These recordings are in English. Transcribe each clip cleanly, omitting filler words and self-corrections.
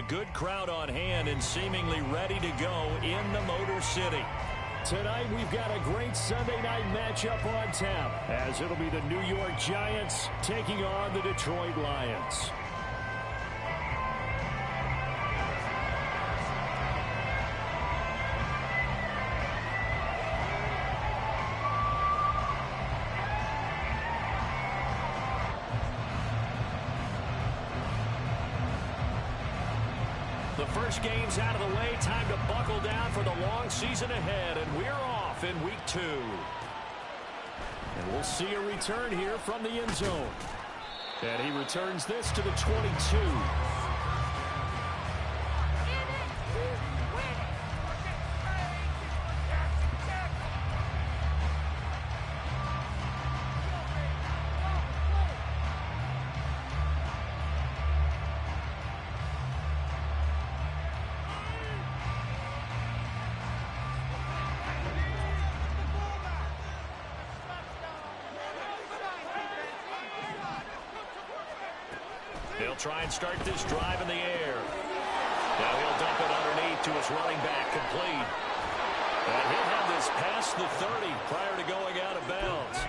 good crowd on hand and seemingly ready to go in the Motor City. Tonight, we've got a great Sunday night matchup on tap, as it'll be the New York Giants taking on the Detroit Lions. The first game's out of the way. Time to buckle down for the long season ahead, and we're off in week 2. And we'll see a return here from the end zone. And he returns this to the 22. They'll try and start this drive in the air. Now he'll dump it underneath to his running back, complete. And he'll have this past the 30 prior to going out of bounds.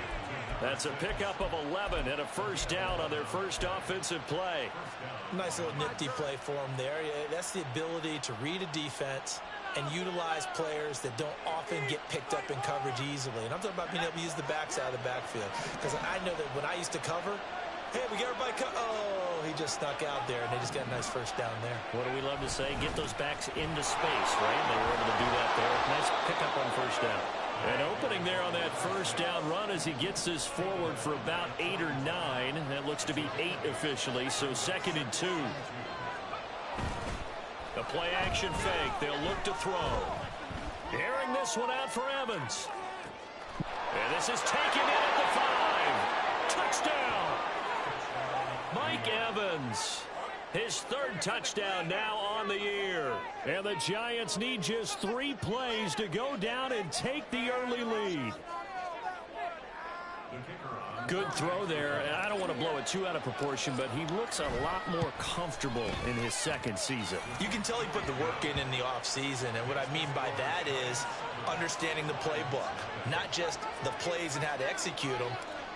That's a pickup of 11 and a first down on their first offensive play. Nice little nifty play for him there. That's the ability to read a defense and utilize players that don't often get picked up in coverage easily. And I'm talking about being able to use the backside of the backfield. Because I know that when I used to cover, hey, we get everybody oh, he just snuck out there, and they just got a nice first down there. What do we love to say? Get those backs into space, right? They were able to do that there. Nice pickup on first down. An opening there on that first down run as he gets this forward for about 8 or 9. That looks to be 8 officially, so 2nd and 2. The play action fake. They'll look to throw. Airing this one out for Evans. And this is taken in at the 5. Touchdown. Mike Evans, his 3rd touchdown now on the year. And the Giants need just 3 plays to go down and take the early lead. Good throw there. I don't want to blow it too out of proportion, but he looks a lot more comfortable in his 2nd season. You can tell he put the work in the offseason, and what I mean by that is understanding the playbook. Not just the plays and how to execute them,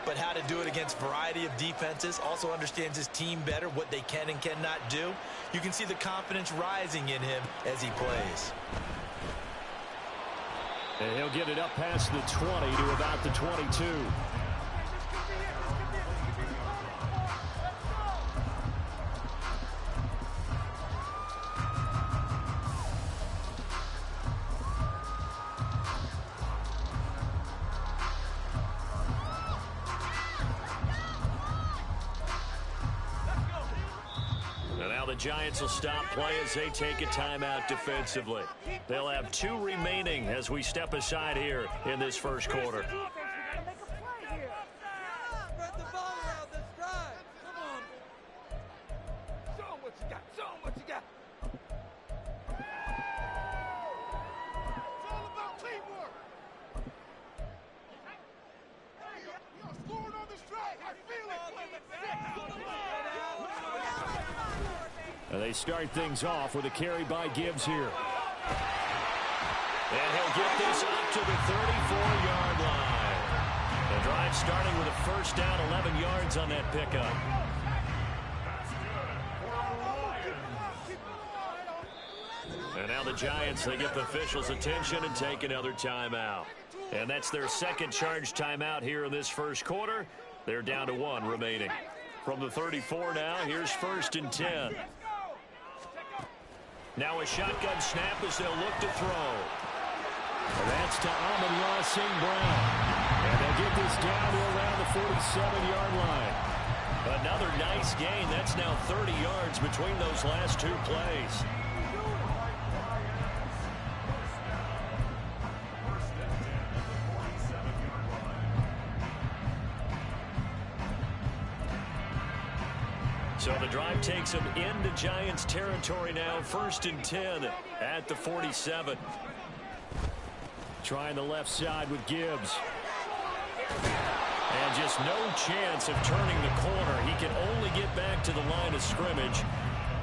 but how to do it against a variety of defenses. Also understands his team better, what they can and cannot do. You can see the confidence rising in him as he plays. And he'll get it up past the 20 to about the 22. Giants will stop play as they take a timeout defensively. They'll have 2 remaining as we step aside here in this first quarter. They start things off with a carry by Gibbs here. And he'll get this up to the 34-yard line. The drive starting with a first down, 11 yards on that pickup. And now the Giants, they get the officials' attention and take another timeout. And that's their 2nd charge timeout here in this first quarter. They're down to 1 remaining. From the 34 now, here's 1st and 10. Now a shotgun snap as they'll look to throw. And that's to Amon-Ra St. Brown. And they'll get this down to around the 47-yard line. Another nice gain. That's now 30 yards between those last 2 plays. So the drive takes them into Giants territory now. 1st and 10 at the 47. Trying the left side with Gibbs. And just no chance of turning the corner. He can only get back to the line of scrimmage.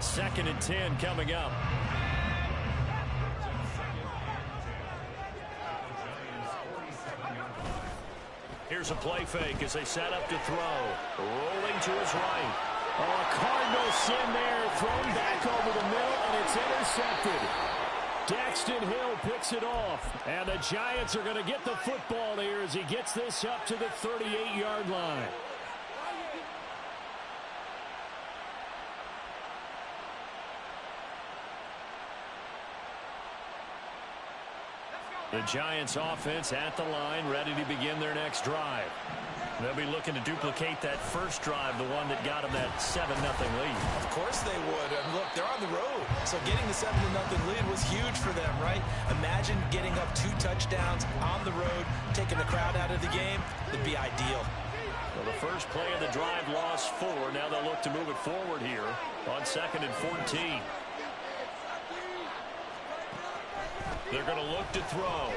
2nd and 10 coming up. Here's a play fake as they set up to throw. Rolling to his right. Oh, a Cardinal sin there. Thrown back over the middle, and it's intercepted. Daxton Hill picks it off. And the Giants are going to get the football here as he gets this up to the 38-yard line. The Giants offense at the line, ready to begin their next drive. They'll be looking to duplicate that first drive, the one that got them that 7-0 lead. Of course they would. And look, they're on the road. So getting the 7-0 lead was huge for them, right? Imagine getting up 2 touchdowns on the road, taking the crowd out of the game. It'd be ideal. Well, the first play of the drive lost 4. Now they'll look to move it forward here on 2nd and 14. They're going to look to throw.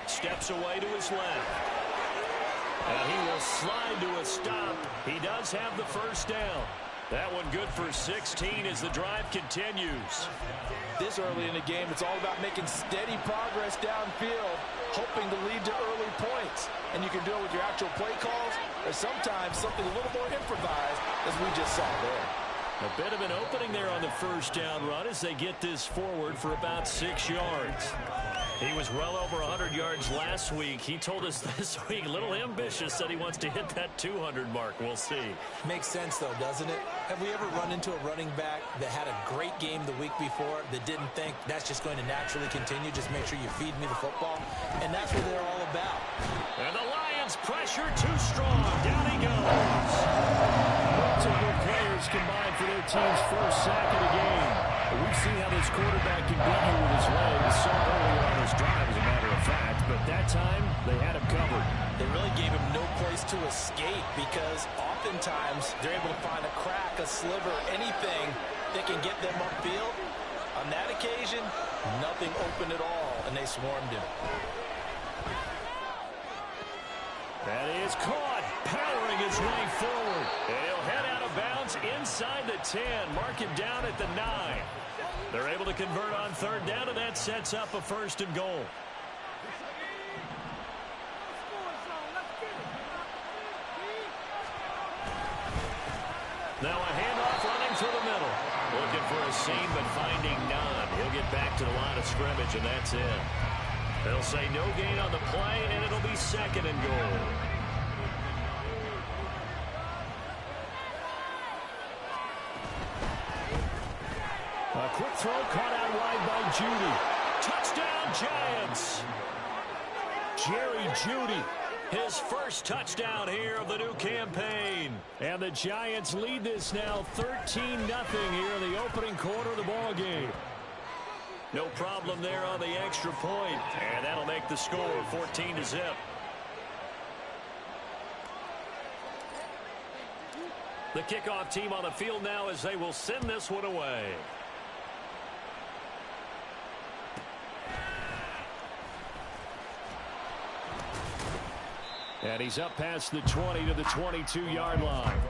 Steps away to his left. And he will slide to a stop. He does have the first down. That one good for 16 as the drive continues. This early in the game, it's all about making steady progress downfield, hoping to lead to early points. And you can do it with your actual play calls, or sometimes something a little more improvised, as we just saw there. A bit of an opening there on the first down run as they get this forward for about 6 yards. He was well over 100 yards last week. He told us this week, a little ambitious, that he wants to hit that 200 mark. We'll see. Makes sense, though, doesn't it? Have we ever run into a running back that had a great game the week before that didn't think that's just going to naturally continue? Just make sure you feed me the football. And that's what they're all about. And the Lions pressure too strong. Down he goes. Multiple players combined for their team's first sack of the game. We've seen how this quarterback can beat you with his legs so earlier on this drive, as a matter of fact. But that time, they had him covered. They really gave him no place to escape because oftentimes they're able to find a crack, a sliver, anything that can get them upfield. On that occasion, nothing open at all, and they swarmed him. That is caught, powering his way forward. And he'll head out of bounds inside the 10, mark him down at the 9. They're able to convert on 3rd down, and that sets up a 1st and goal. Now a handoff running through the middle. Looking for a seam, but finding none. He'll get back to the line of scrimmage, and that's it. They'll say no gain on the play, and it'll be 2nd and goal. A quick throw caught out wide by Judy. Touchdown, Giants. Jerry Judy, his first touchdown here of the new campaign. And the Giants lead this now 13-0 here in the opening quarter of the ball game. No problem there on the extra point, and that'll make the score 14-0. The kickoff team on the field now as they will send this one away. And he's up past the 20 to the 22-yard line.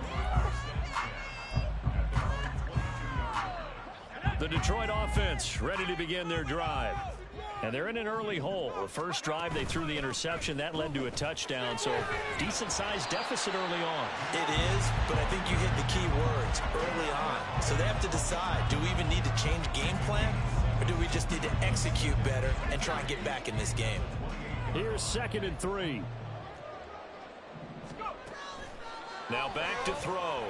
The Detroit offense ready to begin their drive. And they're in an early hole. The first drive, they threw the interception. That led to a touchdown, so decent-sized deficit early on. It is, but I think you hit the key words early on. So they have to decide, do we even need to change game plan, or do we just need to execute better and try and get back in this game? Here's 2nd and 3. Now back to throw.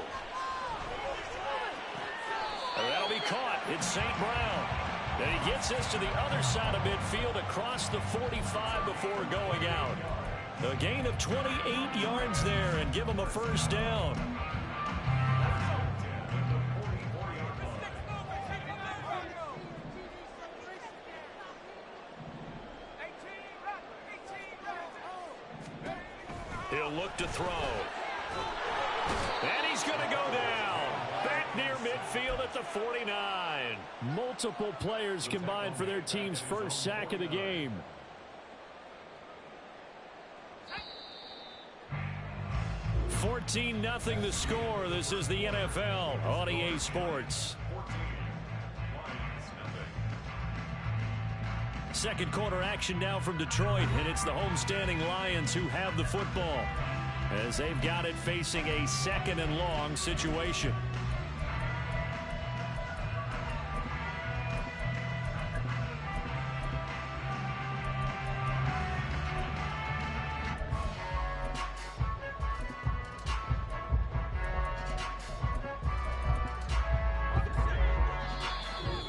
And that'll be caught. It's St. Brown. And he gets this to the other side of midfield across the 45 before going out. A gain of 28 yards there and give him a first down. He'll look to throw. And he's going to go down. Back near midfield at the 49. Multiple players combined for their team's first sack of the game. 14-0 the score. This is the NFL on EA Sports. Second quarter action now from Detroit, and it's the homestanding Lions who have the football as they've got it facing a second and long situation.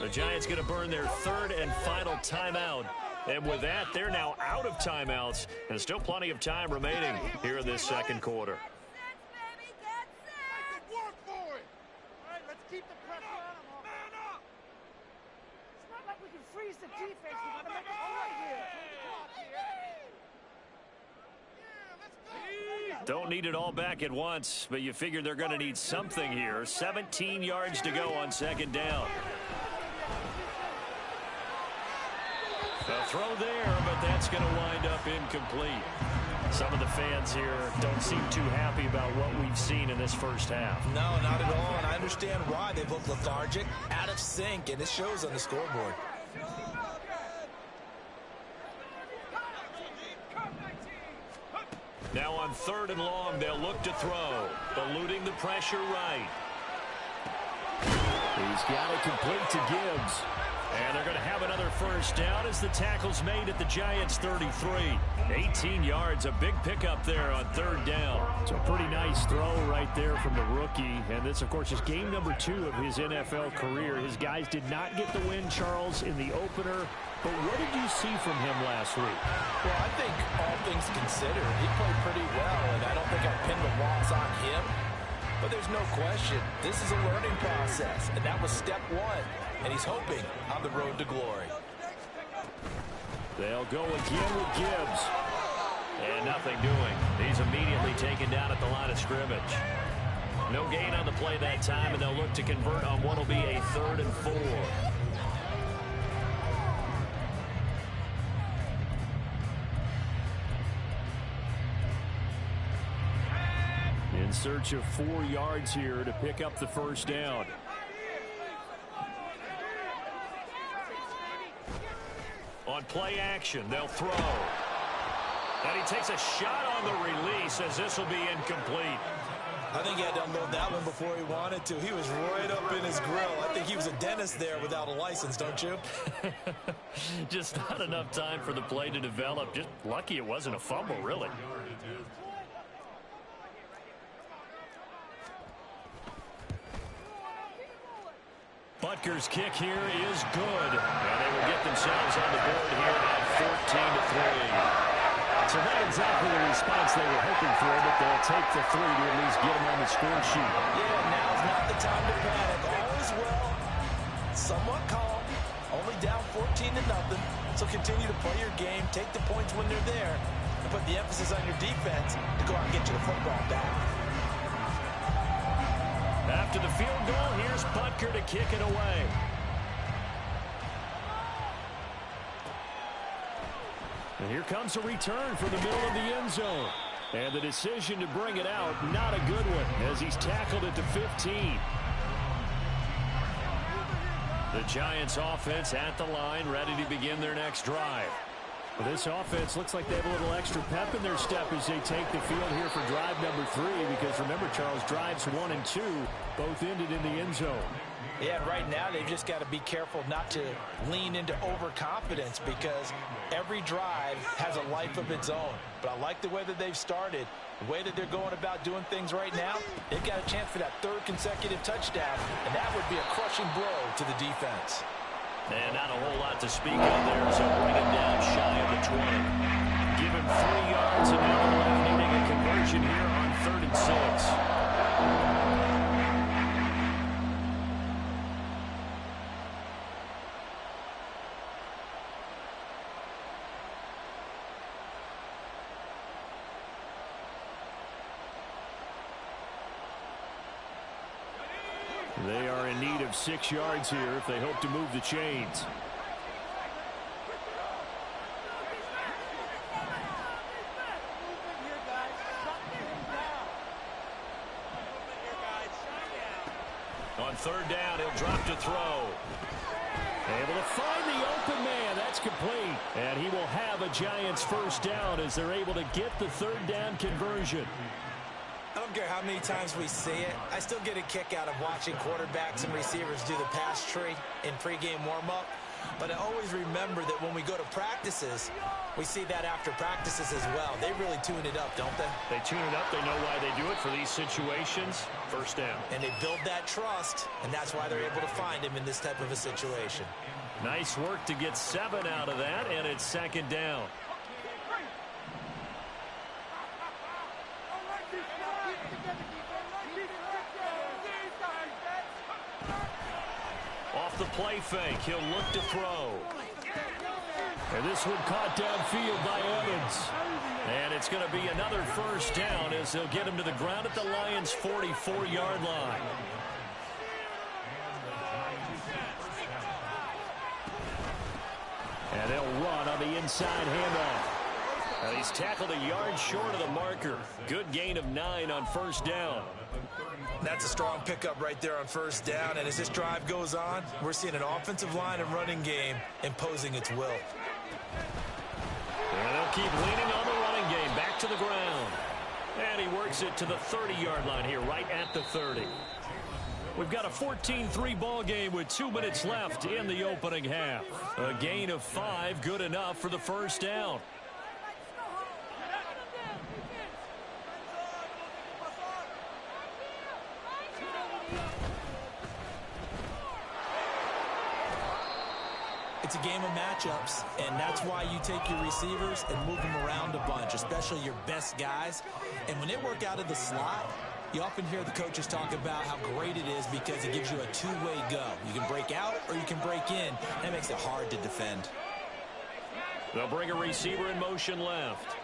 The Giants going to burn their third and final timeout. And with that, they're now out of timeouts. And still plenty of time remaining here in this second quarter. Don't need it all back at once, but you figure they're going to need something here. 17 yards to go on second down. A throw there, but that's going to wind up incomplete. Some of the fans here don't seem too happy about what we've seen in this first half. No, not at all, and I understand why. They've looked lethargic, out of sync, and it shows on the scoreboard. Now on third and long, they'll look to throw. Eluding the pressure right. He's got it complete to Gibbs. And they're going to have another first down as the tackle's made at the Giants' 33. 18 yards, a big pickup there on third down. It's a pretty nice throw right there from the rookie. And this, of course, is game number 2 of his NFL career. His guys did not get the win, Charles, in the opener. But what did you see from him last week? Well, I think all things considered, he played pretty well, and I don't think I pinned the loss on him. But there's no question, this is a learning process, and that was step 1. And he's hoping on the road to glory. They'll go again with Gibbs. And nothing doing. He's immediately taken down at the line of scrimmage. No gain on the play that time, and they'll look to convert on what will be a 3rd and 4. In search of 4 yards here to pick up the first down. On play action, they'll throw. And he takes a shot on the release as this will be incomplete. I think he had to unload that one before he wanted to. He was right up in his grill. I think he was a dentist there without a license, don't you? Just not enough time for the play to develop. Just lucky it wasn't a fumble, really. Butker's kick here is good. And they will get themselves on the board here at 14-3. So not exactly the response they were hoping for, but they'll take the 3 to at least get them on the score sheet. Yeah, now's not the time to panic. All is well. Somewhat calm. Only down 14-0. So continue to play your game, take the points when they're there, and put the emphasis on your defense to go out and get you the football back. After the field goal, here's Butker to kick it away. And here comes a return for the middle of the end zone. And the decision to bring it out, not a good one, as he's tackled it to 15. The Giants offense at the line, ready to begin their next drive. Well, this offense looks like they have a little extra pep in their step as they take the field here for drive number 3. Because remember, Charles, drives 1 and 2 both ended in the end zone. Yeah, right now they've just got to be careful not to lean into overconfidence because every drive has a life of its own. But I like the way that they've started, the way that they're going about doing things right now. They've got a chance for that 3rd consecutive touchdown, and that would be a crushing blow to the defense. And not a whole lot to speak of there, so bring him down shy of the 20. Give him 3 yards, and now they're left needing a conversion here on 3rd and 6. They are in need of 6 yards here if they hope to move the chains. complete. And he will have a Giants first down as they're able to get the third down conversion. I don't care how many times we see it. I still get a kick out of watching quarterbacks and receivers do the pass tree in pregame warm-up. But I always remember that when we go to practices, we see that after practices as well. They really tune it up, don't they? They tune it up. They know why they do it for these situations. First down. And they build that trust, and that's why they're able to find him in this type of a situation. Nice work to get 7 out of that, and it's second down. Off the play fake, he'll look to throw. And this one caught downfield by Evans. And it's going to be another first down as they'll get him to the ground at the Lions' 44-yard line. And they'll run on the inside handoff. And he's tackled a yard short of the marker. Good gain of 9 on first down. That's a strong pickup right there on first down. And as this drive goes on, we're seeing an offensive line and running game imposing its will. And they'll keep leaning on the running game. Back to the ground. And he works it to the 30-yard line here, right at the 30. We've got a 14-3 ball game with 2 minutes left in the opening half. A gain of 5, good enough for the first down. It's a game of matchups, and that's why you take your receivers and move them around a bunch, especially your best guys. And when they work out of the slot, you often hear the coaches talk about how great it is because it gives you a two-way go. You can break out or you can break in. That makes it hard to defend. They'll bring a receiver in motion left.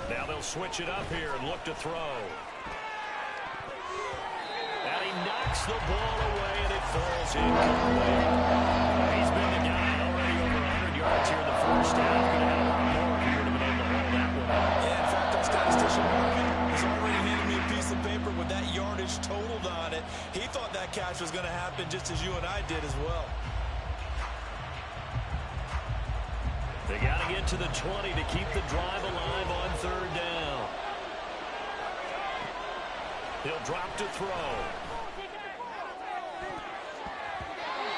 Now they'll switch it up here and look to throw. And he knocks the ball away, and it falls incomplete. He's been the guy already over 100 yards here in the first half. Going to have a lot more if he would have been able to hold that one up. Yeah, in fact, our statistician Marvin has already handed me a piece of paper with that yardage totaled on it. He thought that catch was going to happen just as you and I did as well. They got to get to the 20 to keep the drive alive on third down. He'll drop to throw.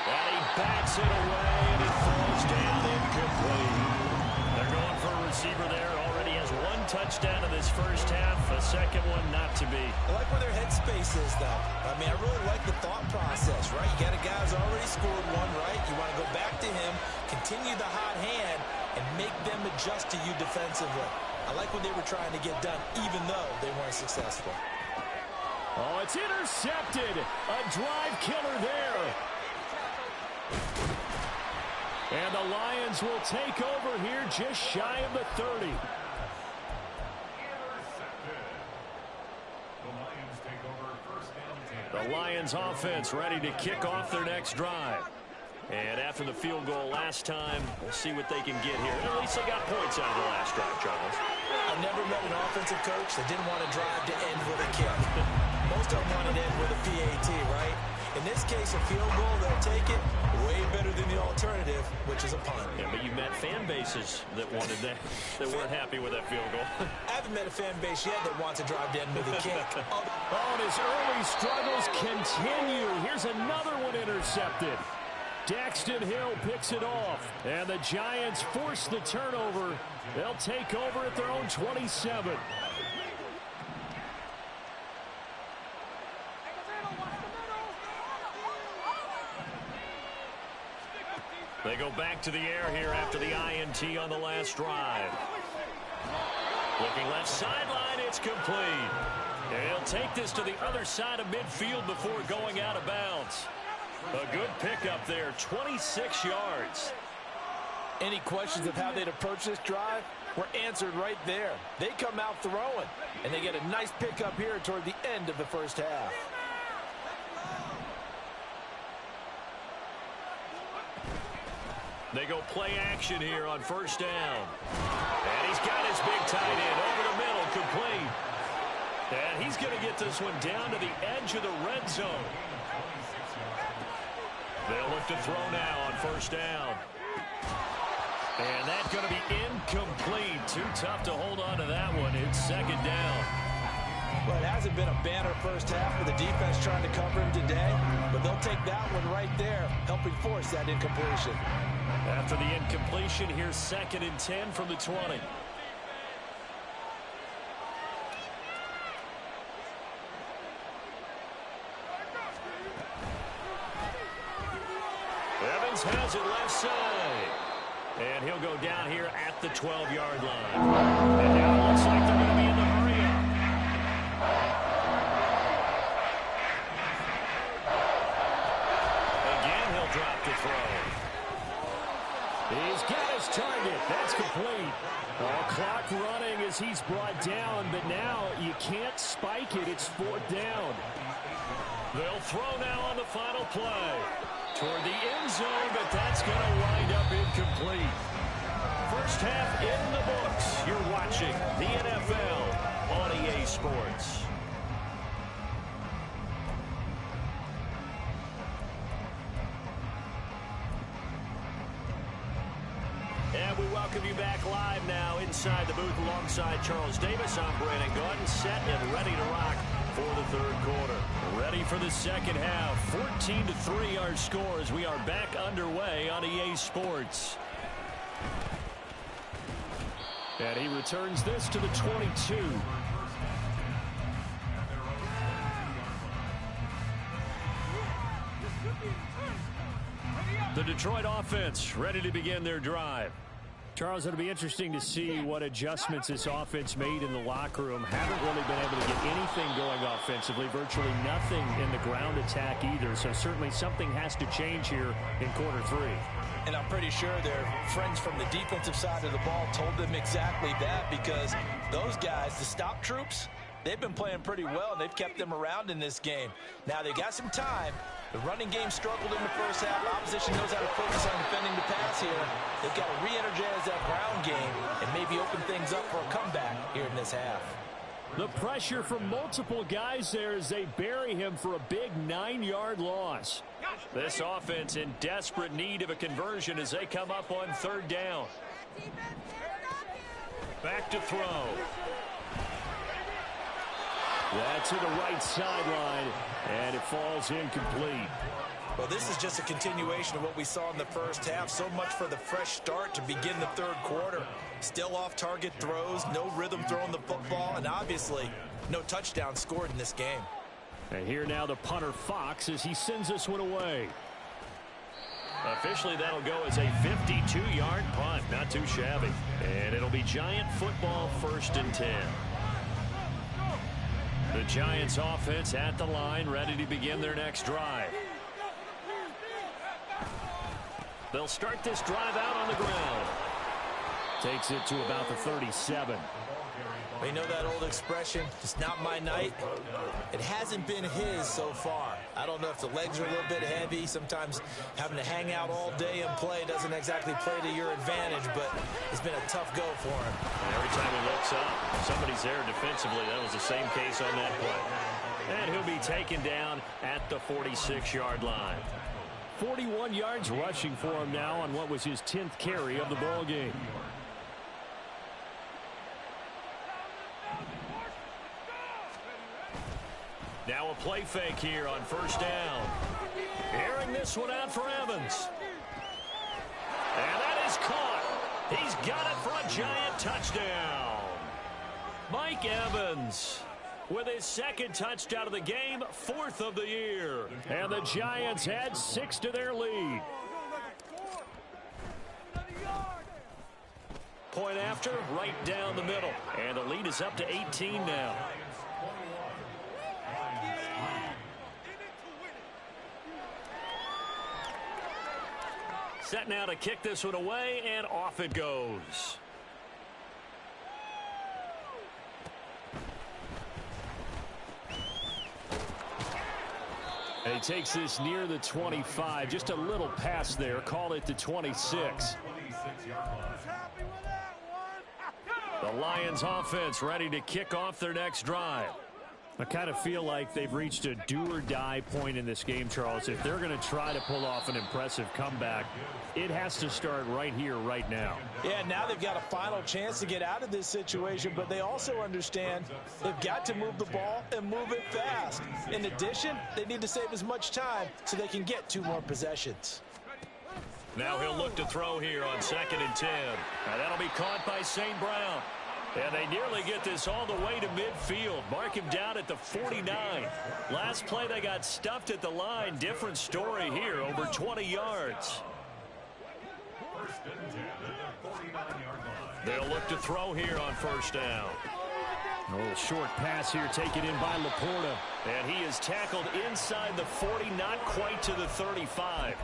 And he backs it away, and it falls down incomplete. They're going for a receiver there. Already has 1 touchdown in this first half. A second one not to be. I like where their headspace is, though. I mean, I really like the thought process, right? You got a guy who's already scored one, right? You want to go back to him, continue the hot hand, and make them adjust to you defensively. I like what they were trying to get done, even though they weren't successful. Oh, it's intercepted. A drive killer there. And the Lions will take over here just shy of the 30. The Lions offense ready to kick off their next drive. And after the field goal last time, we'll see what they can get here. At least they got points out of the last drive, Charles. I've never met an offensive coach that didn't want to drive to end with a kick. Most of them want to end with a PAT, right? In this case, a field goal, they'll take it way better than the alternative, which is a punt. Yeah, but you met fan bases that wanted that, that weren't happy with that field goal. I haven't met a fan base yet that wants to drive to end with a kick. Oh, and his early struggles continue. Here's another one intercepted. Daxton Hill picks it off, and the Giants force the turnover. They'll take over at their own 27. They go back to the air here after the INT on the last drive. Looking left sideline, it's complete. And he'll take this to the other side of midfield before going out of bounds. A good pickup there, 26 yards. Any questions of how they'd approach this drive were answered right there. They come out throwing, and they get a nice pickup here toward the end of the first half. They go play action here on first down. And he's got his big tight end over the middle, complete. And he's going to get this one down to the edge of the red zone. They'll look to throw now on first down. And that's going to be incomplete. Too tough to hold on to that one. It's second down. Well, it hasn't been a banner first half for the defense trying to cover him today, but they'll take that one right there, helping force that incompletion. After the incompletion, here's second and 10 from the 20. Evans has it left side. And he'll go down here at the 12-yard line. And now it looks like they're going to be in the hurry-up. Again, he'll drop the throw. He's got his target. That's complete. Clock running as he's brought down, but now you can't spike it. It's fourth down. They'll throw now on the final play. Toward the end zone, but that's going to wind up incomplete. First half in the books. You're watching the NFL on EA Sports. And we welcome you back live now inside the booth alongside Charles Davis. I'm Brandon Gaudin, set and ready to rock for the third quarter. Ready for the second half. 14-3 our score as we are back underway on EA Sports. And he returns this to the 22. The Detroit offense ready to begin their drive. Charles, it'll be interesting to see what adjustments this offense made in the locker room. Haven't really been able to get anything going offensively. Virtually nothing in the ground attack either. So certainly something has to change here in quarter three. And I'm pretty sure their friends from the defensive side of the ball told them exactly that, because those guys, the stop troops, they've been playing pretty well, and they've kept them around in this game. Now, they got some time. The running game struggled in the first half. Opposition knows how to focus on defending the pass here. They've got to re-energize that ground game and maybe open things up for a comeback here in this half. The pressure from multiple guys there as they bury him for a big 9-yard loss. This offense in desperate need of a conversion as they come up on third down. Back to throw. That's to the right sideline, and it falls incomplete. Well, this is just a continuation of what we saw in the first half. So much for the fresh start to begin the third quarter. Still off-target throws, no rhythm throwing the football, and obviously no touchdown scored in this game. And here now the punter Fox as he sends this one away. Officially, that'll go as a 52-yard punt. Not too shabby. And it'll be Giant football, 1st and 10. The Giants offense at the line, ready to begin their next drive. They'll start this drive out on the ground. Takes it to about the 37. You know that old expression, it's not my night? It hasn't been his so far. I don't know if the legs are a little bit heavy. Sometimes having to hang out all day and play doesn't exactly play to your advantage, but it's been a tough go for him. And every time he looks up, somebody's there defensively. That was the same case on that play. And he'll be taken down at the 46-yard line. 41 yards rushing for him now on what was his 10th carry of the ball game. Now a play fake here on first down. Airing this one out for Evans. And that is caught. He's got it for a Giant touchdown. Mike Evans with his second touchdown of the game, 4th of the year. And the Giants add 6 to their lead. Point after, right down the middle. And the lead is up to 18 now. Set now to kick this one away, and off it goes. And he takes this near the 25. Just a little pass there. Call it the 26. The Lions offense ready to kick off their next drive. I kind of feel like they've reached a do-or-die point in this game, Charles. If they're going to try to pull off an impressive comeback, it has to start right here, right now. Yeah, now they've got a final chance to get out of this situation, but they also understand they've got to move the ball and move it fast. In addition, they need to save as much time so they can get 2 more possessions. Now he'll look to throw here on 2nd and 10. And that'll be caught by St. Brown. And they nearly get this all the way to midfield. Mark him down at the 49. Last play they got stuffed at the line. Different story here, over 20 yards. They'll look to throw here on 1st down. A little short pass here taken in by Laporta. And he is tackled inside the 40, not quite to the 35.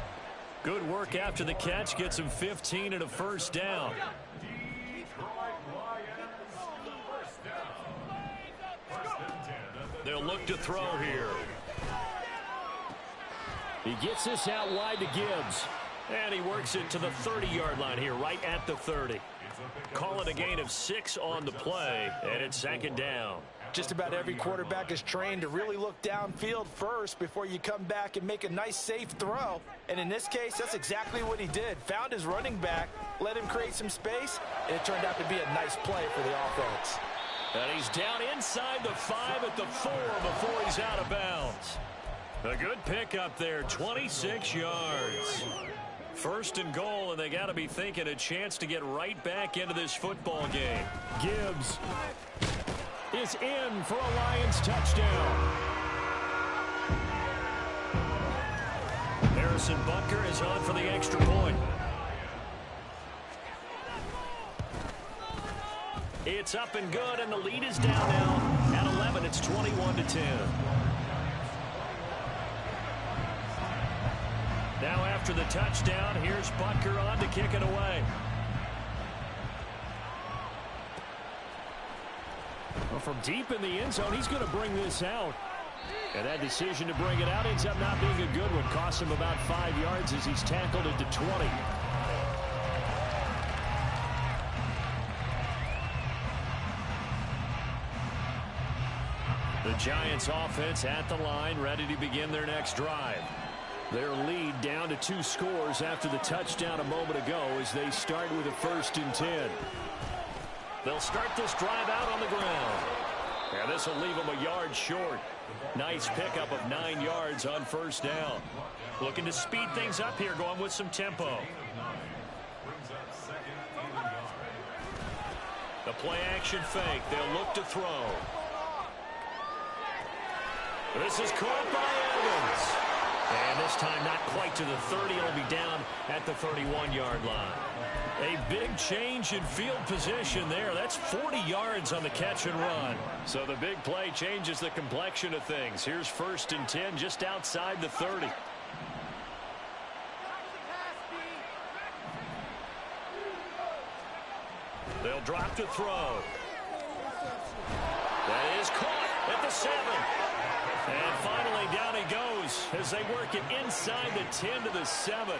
Good work after the catch. Gets him 15 and a 1st down. They'll look to throw here. He gets this out wide to Gibbs. And he works it to the 30-yard line here, right at the 30. Call it a gain of 6 on the play, and it's 2nd down. Just about every quarterback is trained to really look downfield first before you come back and make a nice, safe throw. And in this case, that's exactly what he did. Found his running back, let him create some space, and it turned out to be a nice play for the offense. And he's down inside the 5 at the 4 before he's out of bounds. A good pickup there, 26 yards. 1st and goal, and they got to be thinking a chance to get right back into this football game. Gibbs is in for a Lions touchdown. Harrison Butker is on for the extra point. It's up and good, and the lead is down now at 11. It's 21-10. Now after the touchdown, here's Butker on to kick it away. Well, from deep in the end zone, he's going to bring this out. And that decision to bring it out ends up not being a good one. Costs him about 5 yards as he's tackled at the 20. The Giants offense at the line, ready to begin their next drive. Their lead down to 2 scores after the touchdown a moment ago as they start with a 1st and 10. They'll start this drive out on the ground. And this will leave them a yard short. Nice pickup of 9 yards on 1st down. Looking to speed things up here, going with some tempo. The play action fake. They'll look to throw. This is caught by Evans. And this time not quite to the 30. It'll be down at the 31-yard line. A big change in field position there. That's 40 yards on the catch and run. So the big play changes the complexion of things. Here's 1st and 10 just outside the 30. They'll drop to throw. That is caught at the 7. And finally down he goes as they work it inside the 10 to the 7.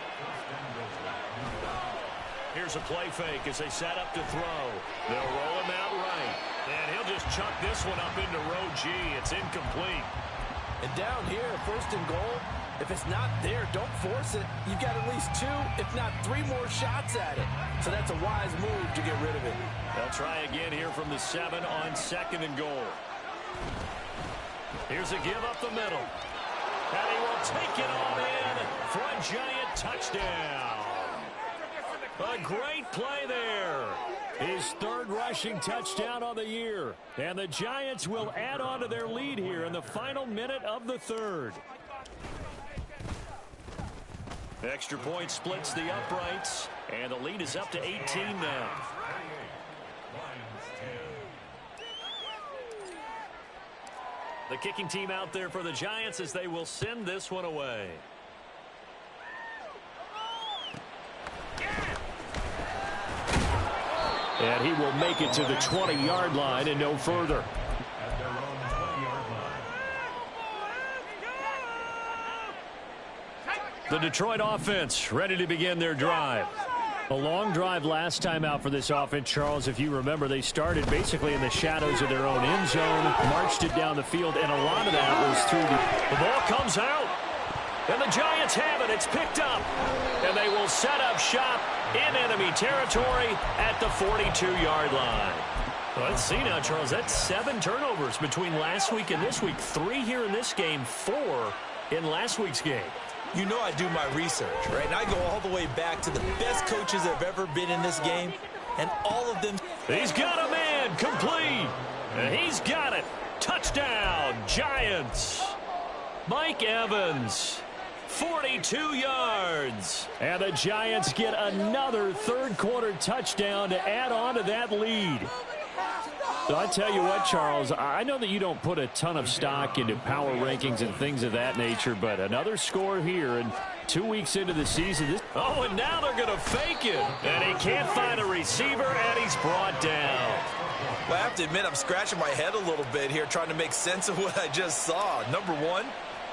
Here's a play fake as they set up to throw. They'll roll him out right. And he'll just chuck this one up into row G. It's incomplete. And down here, 1st and goal, if it's not there, don't force it. You've got at least 2, if not 3 more shots at it. So that's a wise move to get rid of it. They'll try again here from the 7 on 2nd and goal. Here's a give up the middle. And he will take it all in for a Giant touchdown. A great play there. His 3rd rushing touchdown on the year. And the Giants will add on to their lead here in the final minute of the 3rd. Extra point splits the uprights. And the lead is up to 18 now. The kicking team out there for the Giants as they will send this one away. And he will make it to the 20-yard line and no further. The Detroit offense ready to begin their drive. A long drive last time out for this offense, Charles. If you remember, they started basically in the shadows of their own end zone, marched it down the field, and a lot of that was through the ball comes out, and the Giants have it. It's picked up, and they will set up shop in enemy territory at the 42-yard line. Well, let's see now, Charles. That's 7 turnovers between last week and this week. 3 here in this game, 4 in last week's game. You know I do my research, right? And I go all the way back to the best coaches that have ever been in this game, and all of them. He's got a man, complete. He's got it. Touchdown, Giants. Mike Evans, 42 yards. And the Giants get another third-quarter touchdown to add on to that lead. So I tell you what, Charles, I know that you don't put a ton of stock into power rankings and things of that nature, but another score here, and 2 weeks into the season. Oh, and now they're going to fake it. And he can't find a receiver, and he's brought down. Well, I have to admit, I'm scratching my head a little bit here trying to make sense of what I just saw. Number one,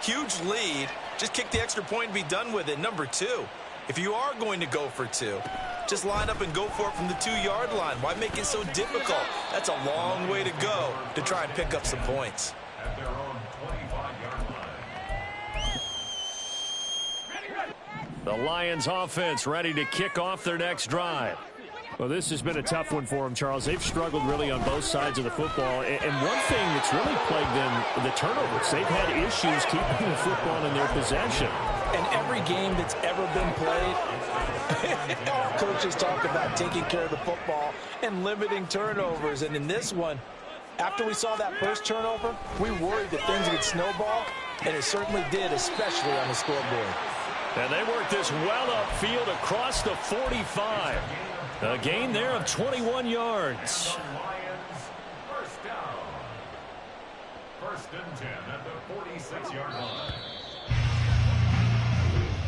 huge lead. Just kick the extra point and be done with it. Number two, if you are going to go for 2, just line up and go for it from the 2-yard line. Why make it so difficult? That's a long way to go to try and pick up some points. At their own 25-yard line. The Lions offense ready to kick off their next drive. Well, this has been a tough one for them, Charles. They've struggled really on both sides of the football. And one thing that's really plagued them, the turnovers. They've had issues keeping the football in their possession. And every game that's ever been played, all coaches talk about taking care of the football and limiting turnovers. And in this one, after we saw that first turnover, we worried that things would snowball, and it certainly did, especially on the scoreboard. And they work this well upfield across the 45. A gain there of 21 yards. First down. 1st and 10 at the 46-yard line.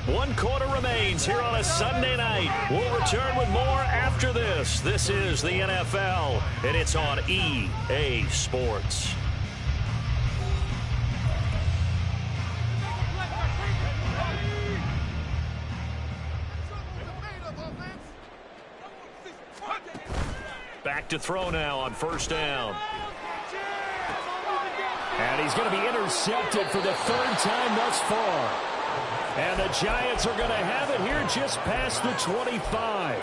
1 quarter remains here on a Sunday night. We'll return with more after this. This is the NFL, and it's on EA Sports. Back to throw now on 1st down. And he's going to be intercepted for the 3rd time thus far. And the Giants are going to have it here just past the 25.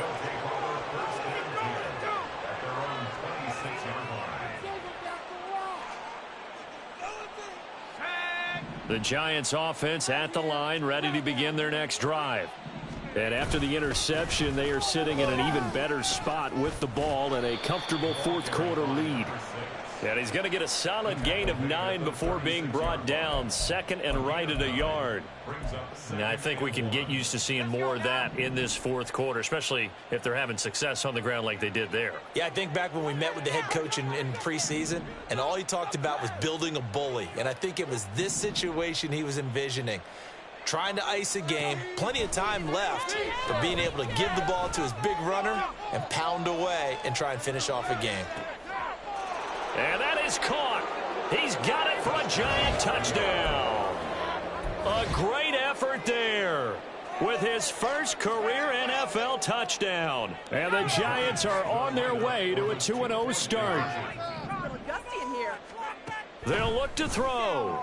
The Giants offense at the line, ready to begin their next drive. And after the interception, they are sitting in an even better spot with the ball and a comfortable 4th quarter lead. And he's going to get a solid gain of 9 before being brought down, 2nd and right at a yard. And I think we can get used to seeing more of that in this 4th quarter, especially if they're having success on the ground like they did there. Yeah, I think back when we met with the head coach in preseason, and all he talked about was building a bully. And I think it was this situation he was envisioning. Trying to ice a game, plenty of time left, but being able to give the ball to his big runner and pound away and try and finish off a game. And that is caught. He's got it for a Giant touchdown. A great effort there with his first career NFL touchdown. And the Giants are on their way to a 2-0 start. They'll look to throw.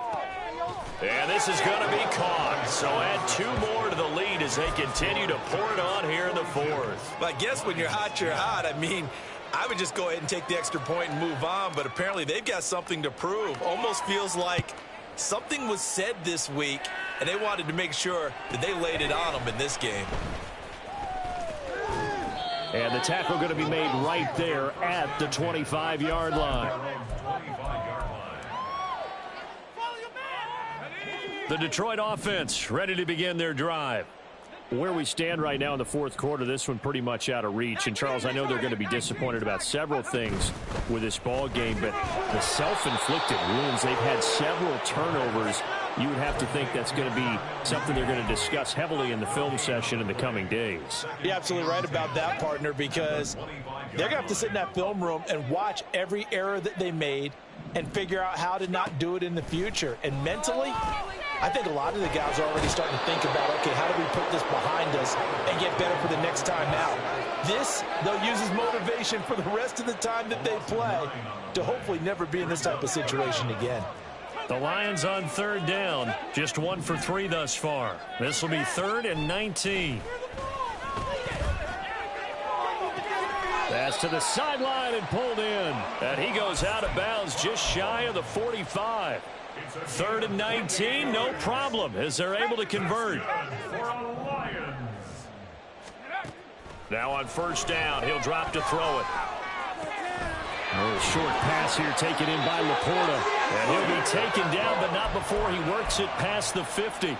And this is going to be caught. So add 2 more to the lead as they continue to pour it on here in the 4th. But I guess when you're hot, you're hot. I mean, I would just go ahead and take the extra point and move on, but apparently they've got something to prove. Almost feels like something was said this week, and they wanted to make sure that they laid it on them in this game. And the tackle going to be made right there at the 25-yard line. The Detroit offense ready to begin their drive. Where we stand right now in the 4th quarter, this one pretty much out of reach. And, Charles, I know they're going to be disappointed about several things with this ball game, but the self-inflicted wounds, they've had several turnovers. You would have to think that's going to be something they're going to discuss heavily in the film session in the coming days. You're absolutely right about that, partner, because they're going to have to sit in that film room and watch every error that they made and figure out how to not do it in the future. And mentally, I think a lot of the guys are already starting to think about, okay, how do we put this behind us and get better for the next time out? This, they'll use as motivation for the rest of the time that they play to hopefully never be in this type of situation again. The Lions on third down. Just 1 for 3 thus far. This will be 3rd and 19. Pass to the sideline and pulled in. And he goes out of bounds just shy of the 45. 3rd and 19, no problem, as they're able to convert. Now on first down, he'll drop to throw it. A short pass here taken in by Laporta. And he'll be taken down, but not before he works it past the 50.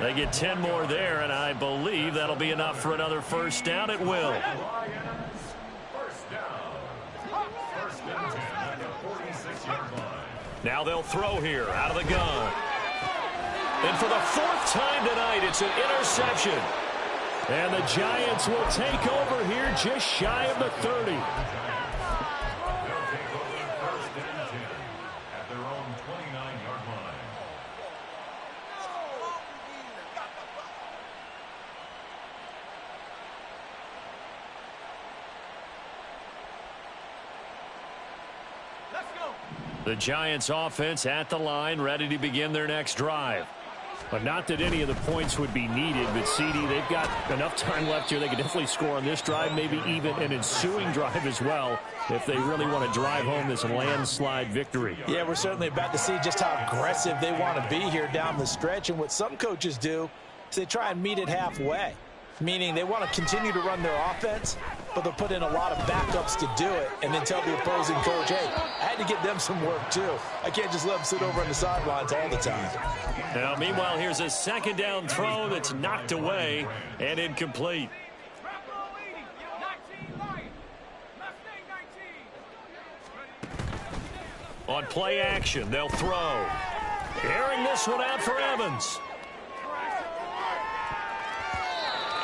They get 10 more there, and I believe that'll be enough for another first down. It will. Now they'll throw here out of the gun. And for the 4th time tonight, it's an interception. And the Giants will take over here just shy of the 30. The Giants offense at the line, ready to begin their next drive. But not that any of the points would be needed, but CD, they've got enough time left here. They can definitely score on this drive, maybe even an ensuing drive as well, if they really want to drive home this landslide victory. Yeah, we're certainly about to see just how aggressive they want to be here down the stretch. And what some coaches do is they try and meet it halfway, meaning they want to continue to run their offense, but they'll put in a lot of backups to do it and then tell the opposing coach, hey, I had to get them some work too. I can't just let them sit over on the sidelines all the time. Now, meanwhile, here's a second down throw that's knocked away and incomplete. On play action, they'll throw. Airing this one out for Evans.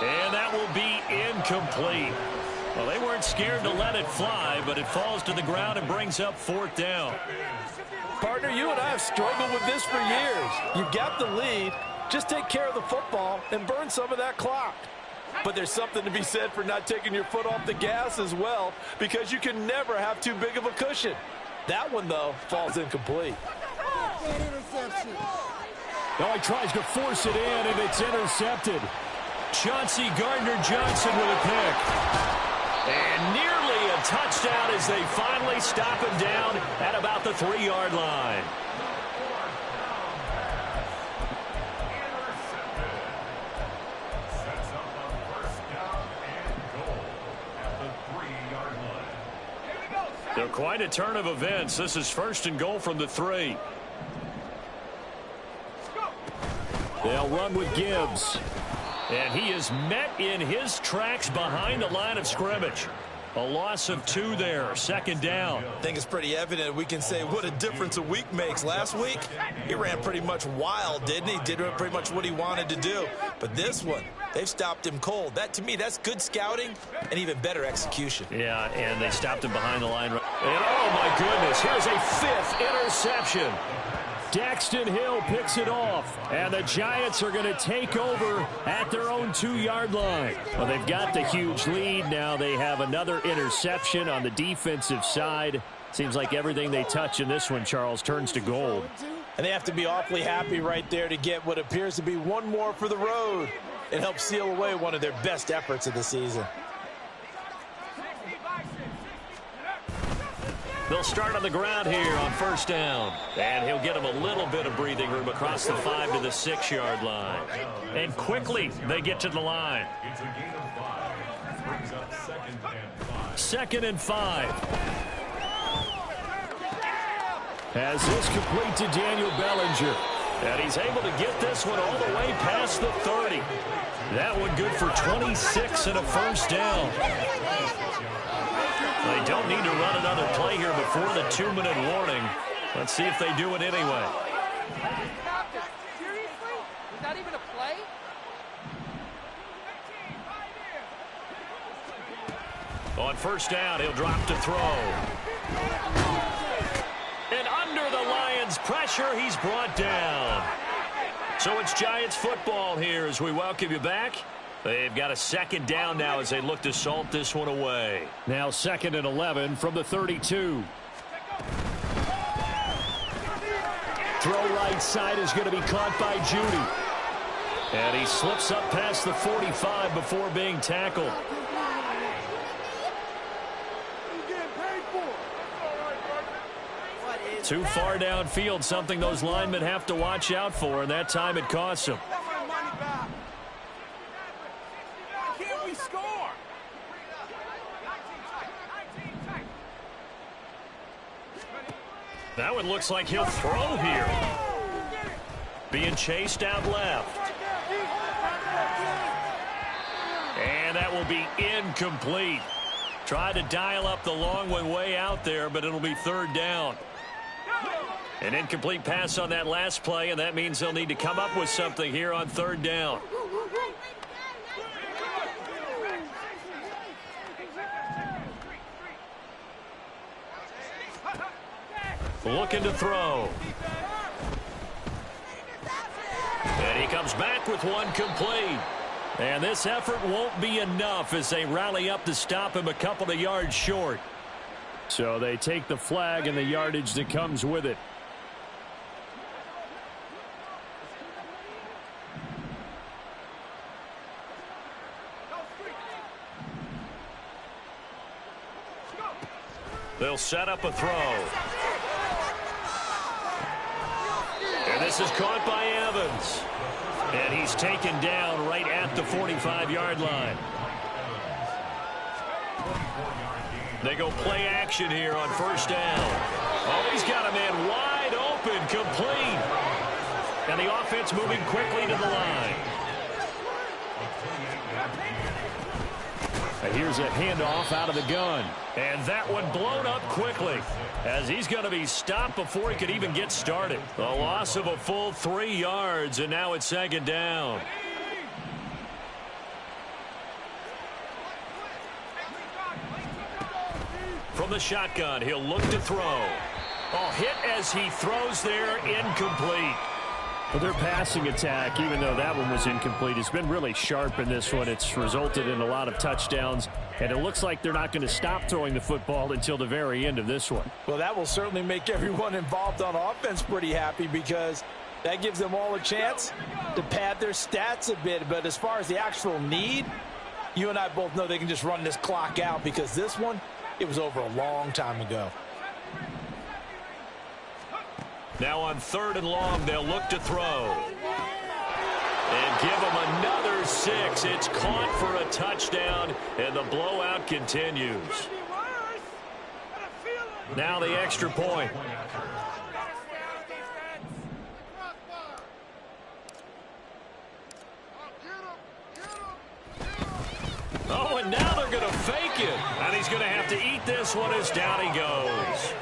And that will be incomplete. Well, they weren't scared to let it fly, but it falls to the ground and brings up 4th down. Partner, you and I have struggled with this for years. You've got the lead. Just take care of the football and burn some of that clock. But there's something to be said for not taking your foot off the gas as well, because you can never have too big of a cushion. That one, though, falls incomplete. Now he tries to force it in, and it's intercepted. Chauncey Gardner-Johnson with a pick. And nearly a touchdown as they finally stop him down at about the 3-yard line. They're quite a turn of events. This is 1st and goal from the 3. They'll run with Gibbs. And he is met in his tracks behind the line of scrimmage. A loss of 2 there, 2nd down. I think it's pretty evident we can say what a difference a week makes. Last week, he ran pretty much wild, didn't he? Did pretty much what he wanted to do. But this one, they've stopped him cold. That, to me, that's good scouting and even better execution. Yeah, and they stopped him behind the line. And, oh, my goodness, here's a 5th interception. Daxton Hill picks it off, and the Giants are going to take over at their own 2-yard line. Well, they've got the huge lead. Now they have another interception on the defensive side. Seems like everything they touch in this one, Charles, turns to gold. And they have to be awfully happy right there to get what appears to be one more for the road and help seal away one of their best efforts of the season. They'll start on the ground here on first down. And he'll get him a little bit of breathing room across the 5 to the 6-yard line. And quickly they get to the line. It's a gain of 5. Brings up 2nd and 5. 2nd and 5. As this complete to Daniel Bellinger. And he's able to get this one all the way past the 30. That one good for 26 and a first down. They don't need to run another play here before the 2-minute warning. Let's see if they do it anyway. Seriously? Was that even a play? On first down, he'll drop to throw. And under the Lions' pressure, he's brought down. So it's Giants football here as we welcome you back. They've got a second down now as they look to salt this one away. Now 2nd and 11 from the 32. Throw right side is going to be caught by Judy. And he slips up past the 45 before being tackled. Too far downfield, something those linemen have to watch out for, and that time it costs them. That one looks like he'll throw here. Being chased out left. And that will be incomplete. Tried to dial up the long one way out there, but it'll be 3rd down. An incomplete pass on that last play, and that means they'll need to come up with something here on 3rd down. Looking to throw. And he comes back with one complete. And this effort won't be enough as they rally up to stop him a couple of yards short. So they take the flag and the yardage that comes with it. They'll set up a throw. And this is caught by Evans. And he's taken down right at the 45-yard line. They go play action here on 1st down. Oh, he's got a man wide open, complete. And the offense moving quickly to the line. And here's a handoff out of the gun. And that one blown up quickly as he's going to be stopped before he could even get started. A loss of a full 3 yards, and now it's 2nd down. From the shotgun, he'll look to throw. Oh, hit as he throws there, incomplete. Well, their passing attack, even though that one was incomplete, has been really sharp in this one. It's resulted in a lot of touchdowns, and it looks like they're not going to stop throwing the football until the very end of this one. Well, that will certainly make everyone involved on offense pretty happy because that gives them all a chance to pad their stats a bit. But as far as the actual need, you and I both know they can just run this clock out because this one, it was over a long time ago. Now on 3rd and long, they'll look to throw. And give him another 6. It's caught for a touchdown, and the blowout continues. Now the extra point. Oh, and now they're going to fake it. And he's going to have to eat this one as down he goes.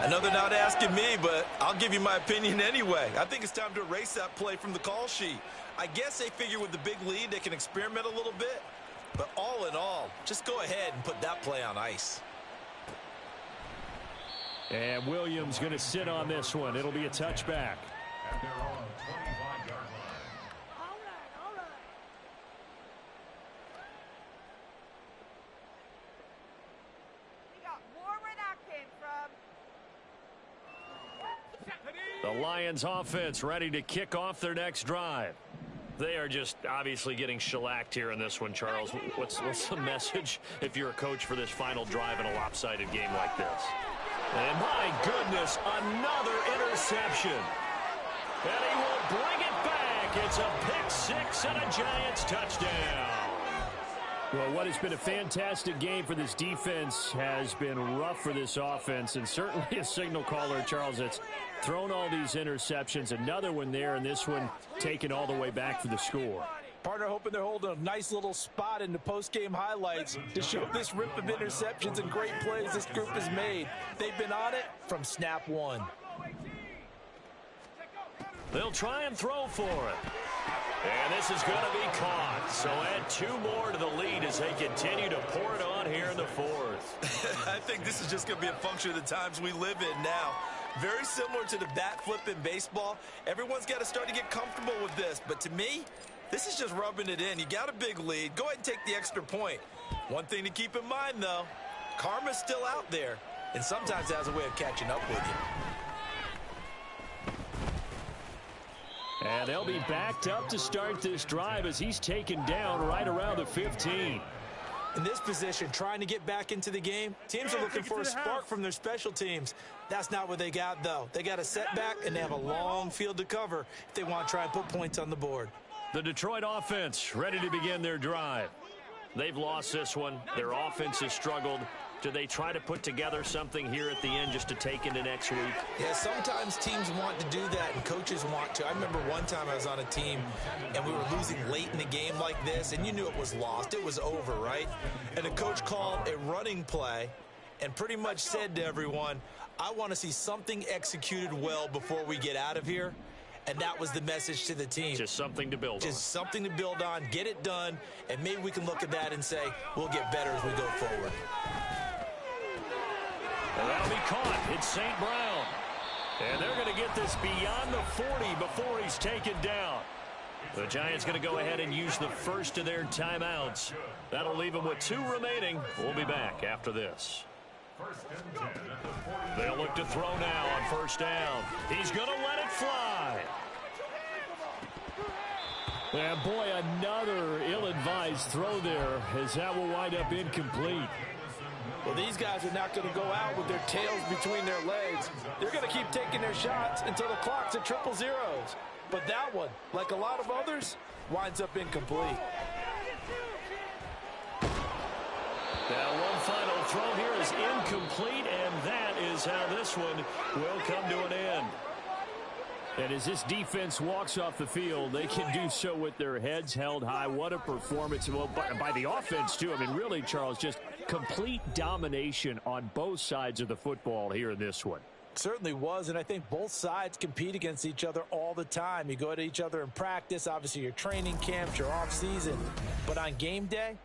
I know they're not asking me, but I'll give you my opinion anyway. I think it's time to erase that play from the call sheet. I guess they figure with the big lead they can experiment a little bit. But all in all, just go ahead and put that play on ice. And Williams going to sit on this one. It'll be a touchback. At their own 25-yard line. The Lions offense ready to kick off their next drive. They are just obviously getting shellacked here in this one, Charles. What's the message if you're a coach for this final drive in a lopsided game like this? And my goodness, another interception. And he will bring it back. It's a pick 6 and a Giants touchdown. Well, what has been a fantastic game for this defense has been rough for this offense, and certainly a signal caller, Charles, that's thrown all these interceptions. Another one there, and this one taken all the way back for the score. Partner hoping they're holding a nice little spot in the post-game highlights to show this rip of interceptions and great plays this group has made. They've been on it from snap one. They'll try and throw for it. And this is going to be caught. So add 2 more to the lead as they continue to pour it on here in the 4th. I think this is just going to be a function of the times we live in now. Very similar to the bat flip in baseball. Everyone's got to start to get comfortable with this. But to me, this is just rubbing it in. You got a big lead. Go ahead and take the extra point. One thing to keep in mind, though, karma's still out there, and sometimes it has a way of catching up with you. And they'll be backed up to start this drive as he's taken down right around the 15. In this position, trying to get back into the game, teams are looking for a spark from their special teams. That's not what they got, though. They got a setback, and they have a long field to cover if they want to try and put points on the board. The Detroit offense ready to begin their drive. They've lost this one. Their offense has struggled. Do they try to put together something here at the end just to take into next week? Yeah, sometimes teams want to do that and coaches want to. I remember one time I was on a team and we were losing late in the game like this, and you knew it was lost. It was over, right? And the coach called a running play and pretty much said to everyone, I want to see something executed well before we get out of here. And that was the message to the team. Just something to build on. Just something to build on, get it done, and maybe we can look at that and say, we'll get better as we go forward. And that'll be caught. It's St. Brown. And they're going to get this beyond the 40 before he's taken down. The Giants going to go ahead and use the first of their timeouts. That'll leave them with 2 remaining. We'll be back after this. They'll look to throw now on first down. He's going to let it fly. And boy, another ill-advised throw there as that will wind up incomplete. Well, these guys are not going to go out with their tails between their legs. They're going to keep taking their shots until the clock's at 000. But that one, like a lot of others, winds up incomplete. Now one final throw here is incomplete, and that is how this one will come to an end. And as this defense walks off the field, they can do so with their heads held high. What a performance. Well, by the offense, too. I mean, really, Charles, just complete domination on both sides of the football here in this one. Certainly was, and I think both sides compete against each other all the time. You go at each other in practice, obviously your training camps, your off-season. But on game day,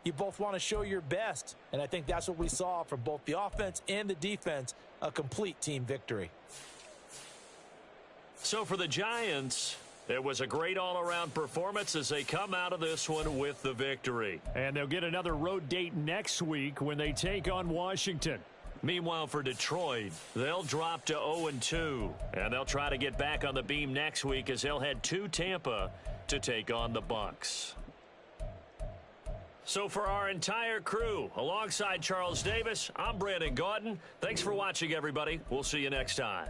you both want to show your best. And I think that's what we saw from both the offense and the defense, a complete team victory. So for the Giants, it was a great all-around performance as they come out of this one with the victory. And they'll get another road date next week when they take on Washington. Meanwhile, for Detroit, they'll drop to 0-2, and they'll try to get back on the beam next week as they'll head to Tampa to take on the Bucs. So for our entire crew, alongside Charles Davis, I'm Brandon Gaudin. Thanks for watching, everybody. We'll see you next time.